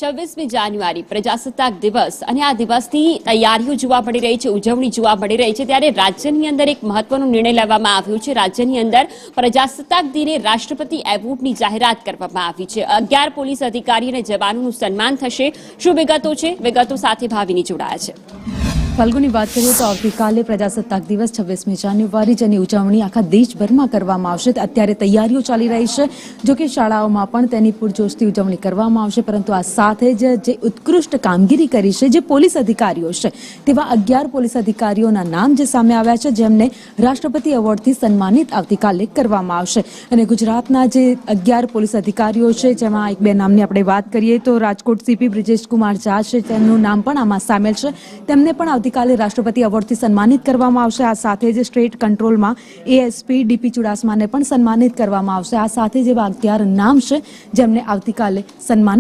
26મી જાન્યુઆરી પ્રજાસત્તાક દિવસ અને આ દિવસની તૈયારીઓ જોવા મળી રહી છે, ઉજવણી જોવા મળી રહી છે ત્યારે રાજ્યની અંદર એક મહત્વનો નિર્ણય લેવામાં આવ્યો છે। રાજ્યની અંદર પ્રજાસત્તાક દિને રાષ્ટ્રપતિ એવોર્ડની જાહેરાત કરવામાં આવી છે। 11 પોલીસ અધિકારી અને જવાનોનું સન્માન થશે। શું વિગતો છે? વિગતો સાથે ભાવિની જોડાયા છે। ફલ્ગુની વાત કરીએ તો આવતીકાલે પ્રજાસત્તાક દિવસ 26મી જાન્યુઆરી જેની ઉજવણી આખા દેશભરમાં કરવામાં આવશે। અત્યારે તૈયારીઓ ચાલી રહી છે, જો કે શાળાઓમાં પણ તેની પૂરજોશથી ઉજવણી કરવામાં આવશે, પરંતુ આ સાથે જ જે ઉત્કૃષ્ટ કામગીરી કરી છે જે પોલીસ અધિકારીઓ છે તેવા 11 પોલીસ અધિકારીઓના નામ જે સામે આવ્યા છે, જેમને રાષ્ટ્રપતિ એવોર્ડથી સન્માનિત આવતીકાલે કરવામાં આવશે। અને ગુજરાતના જે 11 પોલીસ અધિકારીઓ છે જેમાં એક બે નામની આપણે વાત કરીએ તો રાજકોટ સીપી બ્રિજેશ કુમાર ઝા છે, તેમનું નામ પણ આમાં સામેલ છે। તેમને પણ આવતીકાલે રાષ્ટ્રપતિ એવોર્ડથી સન્માનિત કરવામાં આવશે। આ સાથે જ સ્ટેટ કંટ્રોલમાં એએસપી ડીપી ચુડાસમાને પણ સન્માનિત કરવામાં આવશે। આ સાથે જેવા 11 નામ છે જેમને આવતીકાલે સન્માનિત